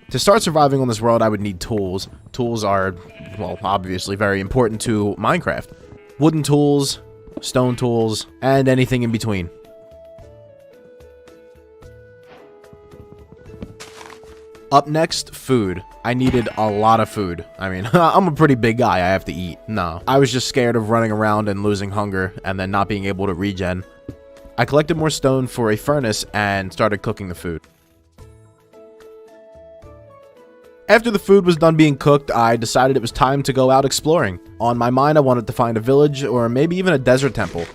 To start surviving on this world, I would need tools. Tools are, well, obviously very important to Minecraft. Wooden tools, stone tools, and anything in between. Up next, food. I needed a lot of food. I mean, I'm a pretty big guy, I have to eat. No, I was just scared of running around and losing hunger and then not being able to regen. I collected more stone for a furnace and started cooking the food. After the food was done being cooked, I decided it was time to go out exploring. On my mind, I wanted to find a village or maybe even a desert temple.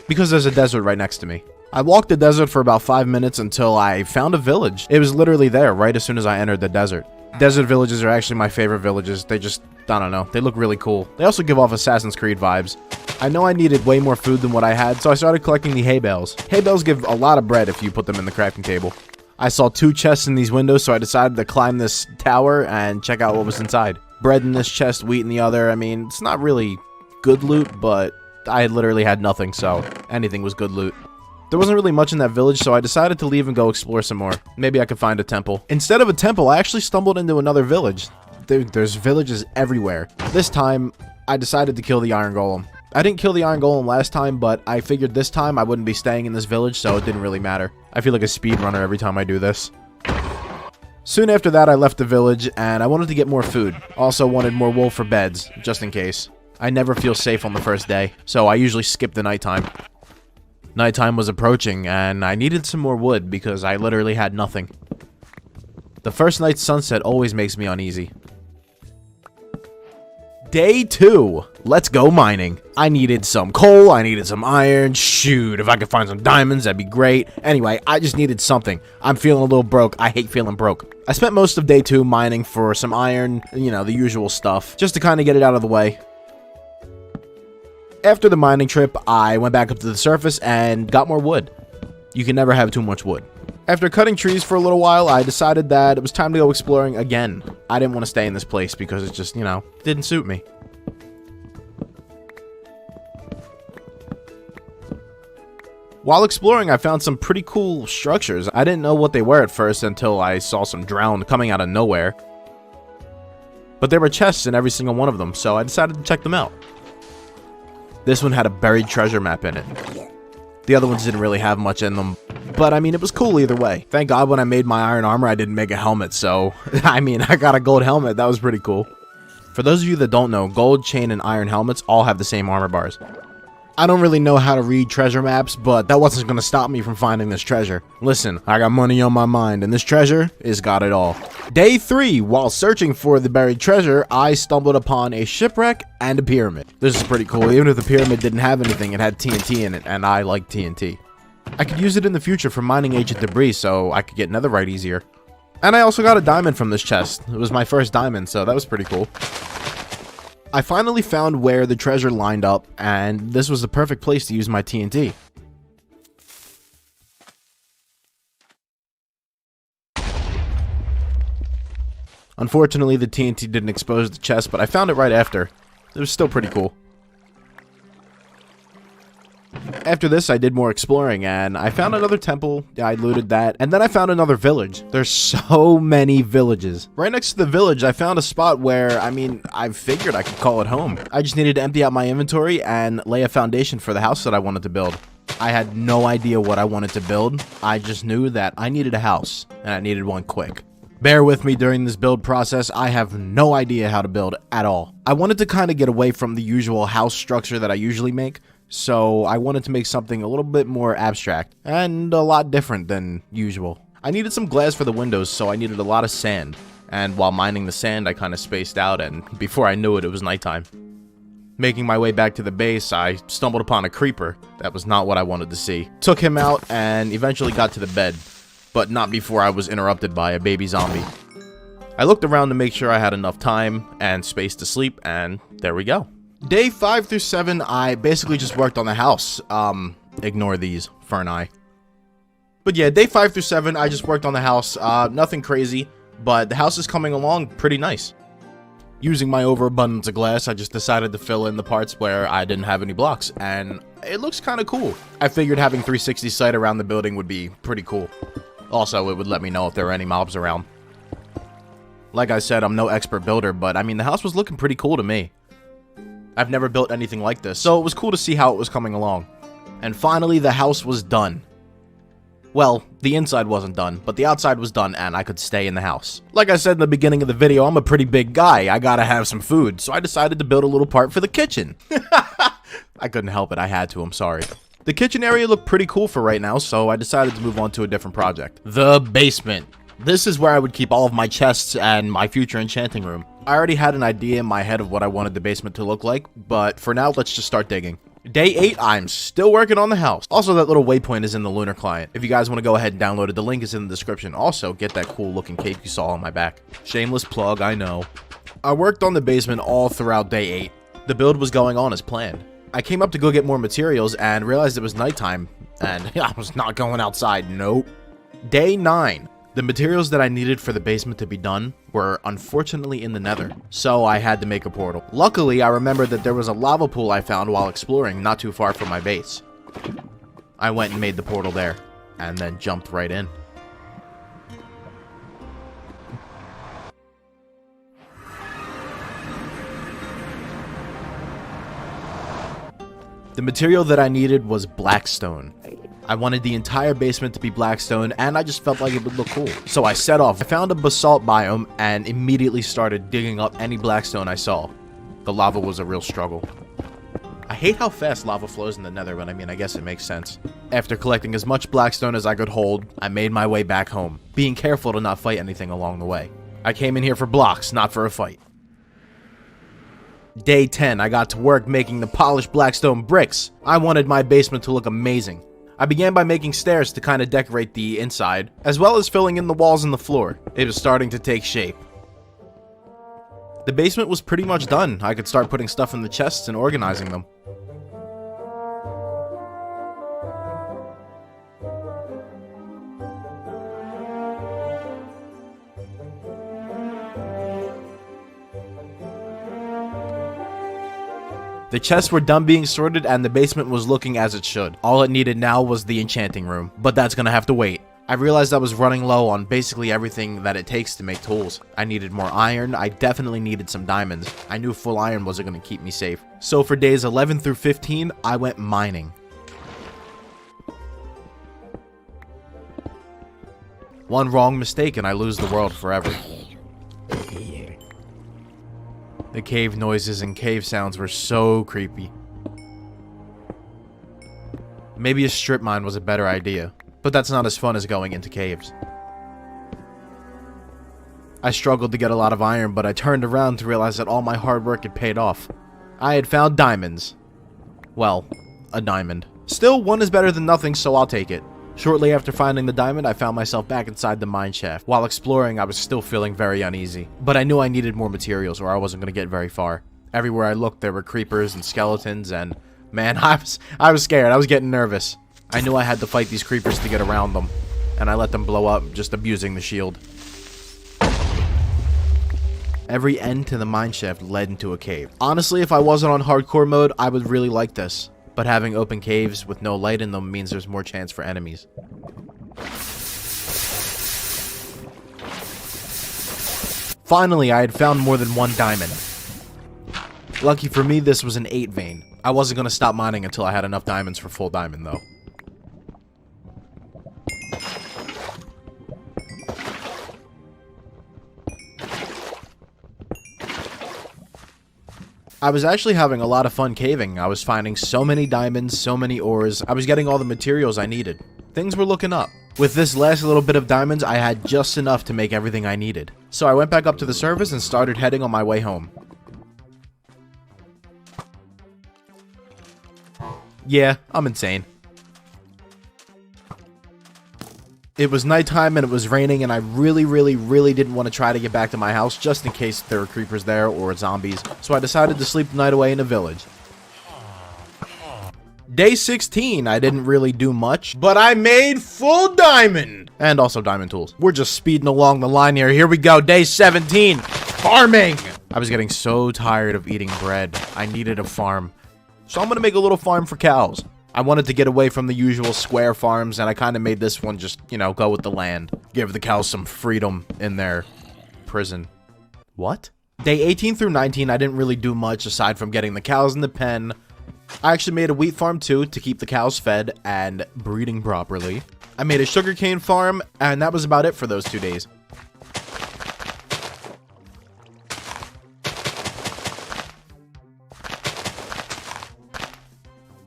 Because there's a desert right next to me. I walked the desert for about 5 minutes until I found a village. It was literally there right as soon as I entered the desert. Desert villages are actually my favorite villages. They just, I don't know, they look really cool. They also give off Assassin's Creed vibes. I know I needed way more food than what I had, so I started collecting the hay bales. Hay bales give a lot of bread if you put them in the crafting table. I saw 2 chests in these windows, so I decided to climb this tower and check out what was inside. Bread in this chest, wheat in the other. I mean, it's not really good loot, but I literally had nothing, so anything was good loot. There wasn't really much in that village, so I decided to leave and go explore some more. Maybe I could find a temple. Instead of a temple, I actually stumbled into another village. There's villages everywhere. This time, I decided to kill the iron golem. I didn't kill the iron golem last time, but I figured this time I wouldn't be staying in this village, so it didn't really matter. I feel like a speedrunner every time I do this. Soon after that, I left the village, and I wanted to get more food. Also wanted more wool for beds, just in case. I never feel safe on the first day, so I usually skip the nighttime. Nighttime was approaching, and I needed some more wood because I literally had nothing. The first night's sunset always makes me uneasy. Day 2. Let's go mining. I needed some coal, I needed some iron. Shoot, if I could find some diamonds, that'd be great. Anyway, I just needed something. I'm feeling a little broke. I hate feeling broke. I spent most of day 2 mining for some iron, you know, the usual stuff, just to kind of get it out of the way. After the mining trip, I went back up to the surface and got more wood. You can never have too much wood. After cutting trees for a little while, I decided that it was time to go exploring again. I didn't want to stay in this place because it just, you know, didn't suit me. While exploring, I found some pretty cool structures. I didn't know what they were at first until I saw some drowned coming out of nowhere. But there were chests in every single one of them, so I decided to check them out. This one had a buried treasure map in it. The other ones didn't really have much in them, but I mean, it was cool either way. Thank God when I made my iron armor, I didn't make a helmet, so, I mean, I got a gold helmet. That was pretty cool. For those of you that don't know, gold, chain, and iron helmets all have the same armor bars. I don't really know how to read treasure maps, but that wasn't going to stop me from finding this treasure. Listen, I got money on my mind, and this treasure has got it all. Day 3, while searching for the buried treasure, I stumbled upon a shipwreck and a pyramid. This is pretty cool. Even if the pyramid didn't have anything, it had TNT in it, and I like TNT. I could use it in the future for mining ancient debris, so I could get netherite easier. And I also got a diamond from this chest. It was my first diamond, so that was pretty cool. I finally found where the treasure lined up, and this was the perfect place to use my TNT. Unfortunately, the TNT didn't expose the chest, but I found it right after. It was still pretty cool. After this, I did more exploring, and I found another temple. I looted that, and then I found another village. There's so many villages. Right next to the village, I found a spot where, I mean, I figured I could call it home. I just needed to empty out my inventory and lay a foundation for the house that I wanted to build. I had no idea what I wanted to build. I just knew that I needed a house, and I needed one quick. Bear with me during this build process. I have no idea how to build at all. I wanted to kind of get away from the usual house structure that I usually make. So I wanted to make something a little bit more abstract and a lot different than usual. I needed some glass for the windows, so I needed a lot of sand. And while mining the sand, I kind of spaced out, and before I knew it, it was nighttime. Making my way back to the base, I stumbled upon a creeper. That was not what I wanted to see. Took him out and eventually got to the bed, but not before I was interrupted by a baby zombie. I looked around to make sure I had enough time and space to sleep, and there we go. Day 5 through 7, I basically just worked on the house. Ignore these, fern eye. But yeah, day 5 through 7, I just worked on the house. Nothing crazy, but the house is coming along pretty nice. Using my overabundance of glass, I just decided to fill in the parts where I didn't have any blocks, and it looks kind of cool. I figured having 360 sight around the building would be pretty cool. Also, it would let me know if there were any mobs around. Like I said, I'm no expert builder, but I mean, the house was looking pretty cool to me. I've never built anything like this, so it was cool to see how it was coming along. And finally, the house was done. Well, the inside wasn't done, but the outside was done, and I could stay in the house. Like I said in the beginning of the video, I'm a pretty big guy. I gotta have some food, so I decided to build a little part for the kitchen. I couldn't help it. I had to. I'm sorry. The kitchen area looked pretty cool for right now, so I decided to move on to a different project. The basement. This is where I would keep all of my chests and my future enchanting room. I already had an idea in my head of what I wanted the basement to look like, but for now, let's just start digging. Day 8, I'm still working on the house. Also, that little waypoint is in the Lunar client. If you guys want to go ahead and download it, the link is in the description. Also, get that cool looking cape you saw on my back. Shameless plug, I know. I worked on the basement all throughout day 8. The build was going on as planned. I came up to go get more materials and realized it was nighttime, and I was not going outside, nope. Day 9. The materials that I needed for the basement to be done were unfortunately in the nether, so I had to make a portal. Luckily, I remembered that there was a lava pool I found while exploring not too far from my base. I went and made the portal there, and then jumped right in. The material that I needed was blackstone. I wanted the entire basement to be blackstone, and I just felt like it would look cool. So I set off. I found a basalt biome and immediately started digging up any blackstone I saw. The lava was a real struggle. I hate how fast lava flows in the nether, but I mean, I guess it makes sense. After collecting as much blackstone as I could hold, I made my way back home, being careful to not fight anything along the way. I came in here for blocks, not for a fight. Day 10, I got to work making the polished blackstone bricks. I wanted my basement to look amazing. I began by making stairs to kind of decorate the inside, as well as filling in the walls and the floor. It was starting to take shape. The basement was pretty much done. I could start putting stuff in the chests and organizing them. The chests were done being sorted and the basement was looking as it should. All it needed now was the enchanting room, but that's gonna have to wait. I realized I was running low on basically everything that it takes to make tools. I needed more iron, I definitely needed some diamonds. I knew full iron wasn't gonna keep me safe. So for days 11 through 15, I went mining. One wrong mistake and I lose the world forever. The cave noises and cave sounds were so creepy. Maybe a strip mine was a better idea, but that's not as fun as going into caves. I struggled to get a lot of iron, but I turned around to realize that all my hard work had paid off. I had found diamonds. Well, a diamond. Still, one is better than nothing, so I'll take it. Shortly after finding the diamond, I found myself back inside the mine shaft. While exploring, I was still feeling very uneasy, but I knew I needed more materials or I wasn't going to get very far. Everywhere I looked, there were creepers and skeletons, and man, I was scared. I was getting nervous. I knew I had to fight these creepers to get around them, and I let them blow up, just abusing the shield. Every end to the mine shaft led into a cave. Honestly, if I wasn't on hardcore mode, I would really like this. But having open caves with no light in them means there's more chance for enemies. Finally, I had found more than one diamond. Lucky for me, this was an 8 vein. I wasn't going to stop mining until I had enough diamonds for full diamond, though. I was actually having a lot of fun caving. I was finding so many diamonds, so many ores. I was getting all the materials I needed. Things were looking up. With this last little bit of diamonds, I had just enough to make everything I needed. So I went back up to the surface and started heading on my way home. Yeah, I'm insane. It was nighttime and it was raining and I really didn't want to try to get back to my house just in case there were creepers there or zombies, so I decided to sleep the night away in a village. Day 16, I didn't really do much, but I made full diamond! And also diamond tools. We're just speeding along the line here. Here we go, day 17, farming! I was getting so tired of eating bread. I needed a farm. So I'm gonna make a little farm for cows. I wanted to get away from the usual square farms, and I kind of made this one just, you know, go with the land. Give the cows some freedom in their prison. What? Day 18 through 19, I didn't really do much aside from getting the cows in the pen. I actually made a wheat farm too to keep the cows fed and breeding properly. I made a sugarcane farm, and that was about it for those 2 days.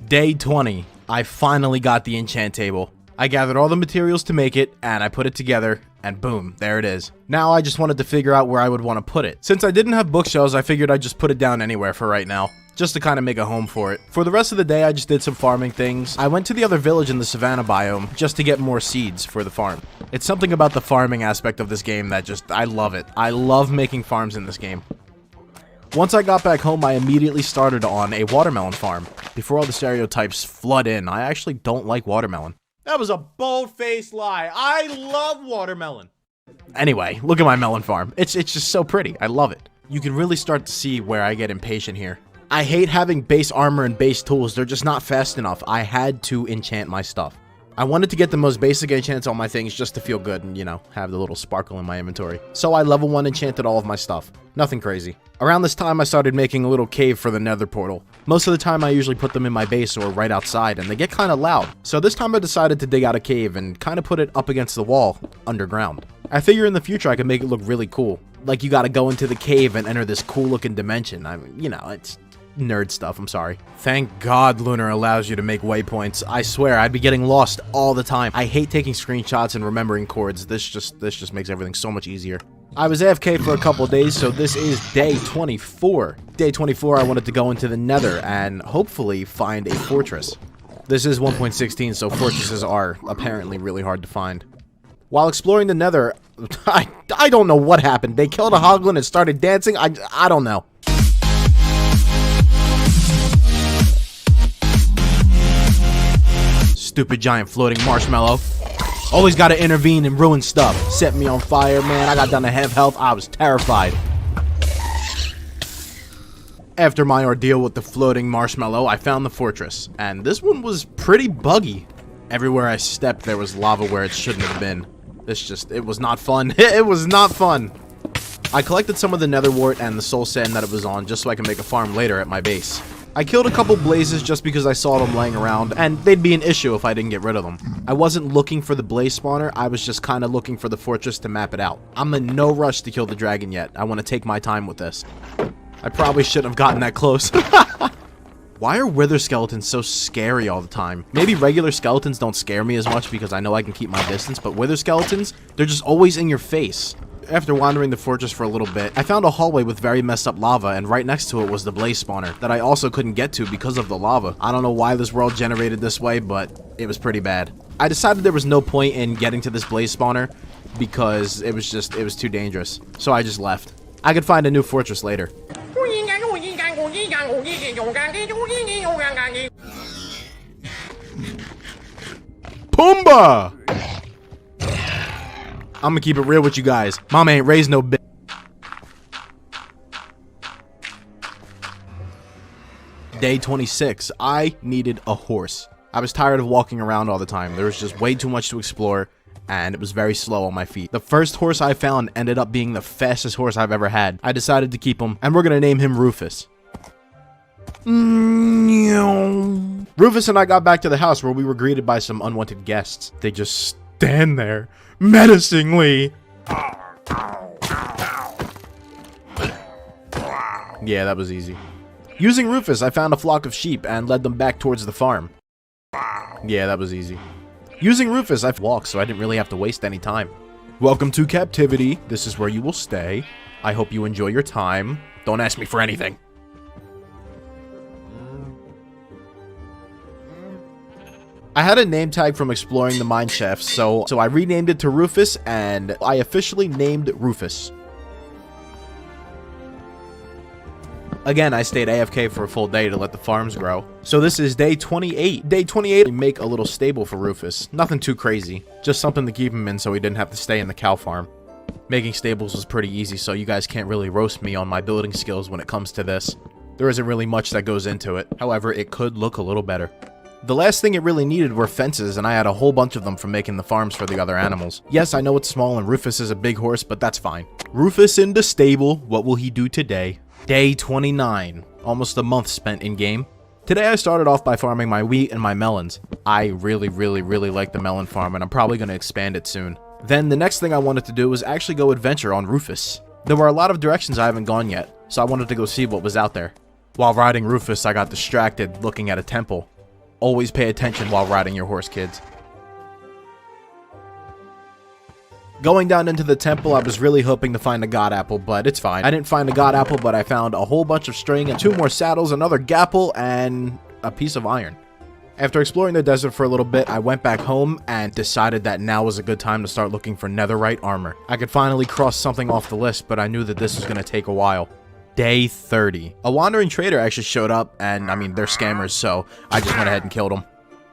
Day 20. I finally got the enchant table. I gathered all the materials to make it, and I put it together, and boom, there it is. Now I just wanted to figure out where I would want to put it. Since I didn't have bookshelves, I figured I'd just put it down anywhere for right now, just to kind of make a home for it. For the rest of the day, I just did some farming things. I went to the other village in the savannah biome just to get more seeds for the farm. It's something about the farming aspect of this game that just, I love it. I love making farms in this game. Once I got back home, I immediately started on a watermelon farm. Before all the stereotypes flood in, I actually don't like watermelon. That was a bold-faced lie. I love watermelon. Anyway, look at my melon farm. It's just so pretty. I love it. You can really start to see where I get impatient here. I hate having base armor and base tools. They're just not fast enough. I had to enchant my stuff. I wanted to get the most basic enchants on my things just to feel good and, you know, have the little sparkle in my inventory. So I level 1 enchanted all of my stuff. Nothing crazy. Around this time, I started making a little cave for the nether portal. Most of the time, I usually put them in my base or right outside, and they get kind of loud. So this time I decided to dig out a cave and kind of put it up against the wall, underground. I figure in the future I can make it look really cool. Like you gotta go into the cave and enter this cool looking dimension. I mean, you know, it's nerd stuff, I'm sorry. Thank God Lunar allows you to make waypoints. I swear, I'd be getting lost all the time. I hate taking screenshots and remembering chords. This just makes everything so much easier. I was AFK for a couple days, so this is day 24. Day 24, I wanted to go into the nether and hopefully find a fortress. This is 1.16, so fortresses are apparently really hard to find. While exploring the nether, I don't know what happened. They killed a hoglin and started dancing. I don't know. Stupid giant floating marshmallow. Always gotta intervene and ruin stuff. Set me on fire, man. I got down to half health. I was terrified. After my ordeal with the floating marshmallow, I found the fortress. And this one was pretty buggy. Everywhere I stepped, there was lava where it shouldn't have been. It was not fun. It was not fun. I collected some of the nether wart and the soul sand that it was on just so I can make a farm later at my base. I killed a couple blazes just because I saw them laying around, and they'd be an issue if I didn't get rid of them. I wasn't looking for the blaze spawner, I was just kind of looking for the fortress to map it out. I'm in no rush to kill the dragon yet. I want to take my time with this. I probably shouldn't have gotten that close. Why are wither skeletons so scary all the time? Maybe regular skeletons don't scare me as much because I know I can keep my distance, but wither skeletons, they're just always in your face. After wandering the fortress for a little bit, I found a hallway with very messed up lava, and right next to it was the blaze spawner that I also couldn't get to because of the lava. I don't know why this world generated this way, but it was pretty bad. I decided there was no point in getting to this blaze spawner because it was too dangerous. So I just left. I could find a new fortress later. Pumbaa! I'm gonna keep it real with you guys. Mama ain't raised no bitch. Day 26. I needed a horse. I was tired of walking around all the time. There was just way too much to explore, and it was very slow on my feet. The first horse I found ended up being the fastest horse I've ever had. I decided to keep him, and we're gonna name him Rufus. Rufus and I got back to the house where we were greeted by some unwanted guests. They just stand there menacingly. Yeah, that was easy. Using Rufus, I found a flock of sheep and led them back towards the farm. Yeah, that was easy. Using Rufus, I walked, so I didn't really have to waste any time. Welcome to captivity. This is where you will stay. I hope you enjoy your time. Don't ask me for anything. I had a name tag from exploring the mine shaft, so I renamed it to Rufus, and I officially named Rufus. Again, I stayed AFK for a full day to let the farms grow. So this is day 28. Day 28, we make a little stable for Rufus. Nothing too crazy, just something to keep him in so he didn't have to stay in the cow farm. Making stables was pretty easy, so you guys can't really roast me on my building skills when it comes to this. There isn't really much that goes into it. However, it could look a little better. The last thing it really needed were fences, and I had a whole bunch of them from making the farms for the other animals. Yes, I know it's small and Rufus is a big horse, but that's fine. Rufus in the stable, what will he do today? Day 29, almost a month spent in-game. Today I started off by farming my wheat and my melons. I really like the melon farm, and I'm probably going to expand it soon. Then the next thing I wanted to do was actually go adventure on Rufus. There were a lot of directions I haven't gone yet, so I wanted to go see what was out there. While riding Rufus, I got distracted looking at a temple. Always pay attention while riding your horse, kids. Going down into the temple, I was really hoping to find a god apple, but it's fine. I didn't find a god apple, but I found a whole bunch of string and 2 more saddles, another gapple, and a piece of iron. After exploring the desert for a little bit, I went back home and decided that now was a good time to start looking for netherite armor. I could finally cross something off the list, but I knew that this was going to take a while. Day 30. A wandering trader actually showed up, and I mean, they're scammers, so I just went ahead and killed him.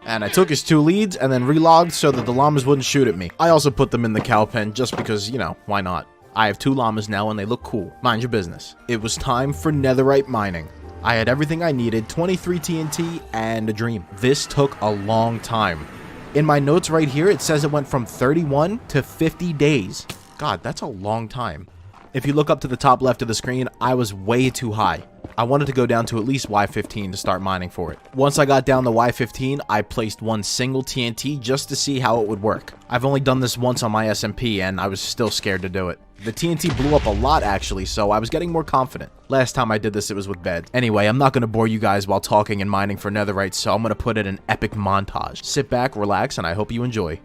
And I took his 2 leads and then relogged so that the llamas wouldn't shoot at me. I also put them in the cow pen just because, you know, why not? I have 2 llamas now and they look cool. Mind your business. It was time for netherite mining. I had everything I needed, 23 TNT and a dream. This took a long time. In my notes right here, it says it went from 31 to 50 days. God, that's a long time. If you look up to the top left of the screen, I was way too high. I wanted to go down to at least Y15 to start mining for it. Once I got down to Y15, I placed 1 single TNT just to see how it would work. I've only done this once on my SMP and I was still scared to do it. The TNT blew up a lot actually, so I was getting more confident. Last time I did this, it was with beds. Anyway, I'm not going to bore you guys while talking and mining for netherite, so I'm going to put in an epic montage. Sit back, relax, and I hope you enjoy.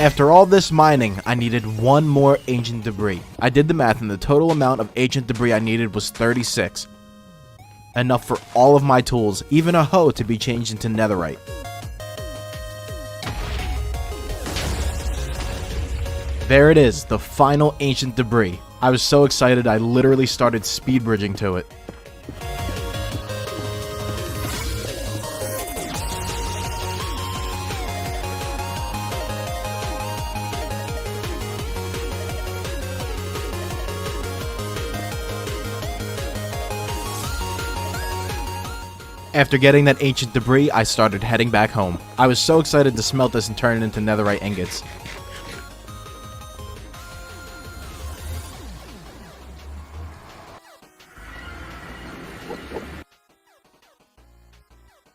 After all this mining, I needed 1 more ancient debris. I did the math and the total amount of ancient debris I needed was 36. Enough for all of my tools, even a hoe, to be changed into netherite. There it is, the final ancient debris. I was so excited I literally started speed bridging to it. After getting that ancient debris, I started heading back home. I was so excited to smelt this and turn it into netherite ingots.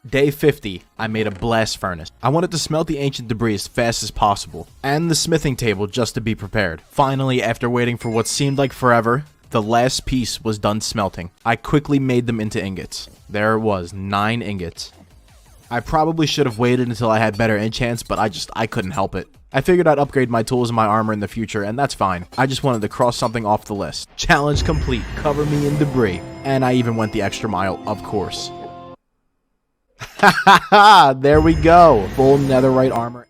Day 50, I made a blast furnace. I wanted to smelt the ancient debris as fast as possible, and the smithing table just to be prepared. Finally, after waiting for what seemed like forever, the last piece was done smelting. I quickly made them into ingots. There it was, 9 ingots. I probably should have waited until I had better enchants, but I couldn't help it. I figured I'd upgrade my tools and my armor in the future, and that's fine. I just wanted to cross something off the list. Challenge complete, cover me in debris. And I even went the extra mile, of course. Ha ha ha! There we go! Full netherite armor.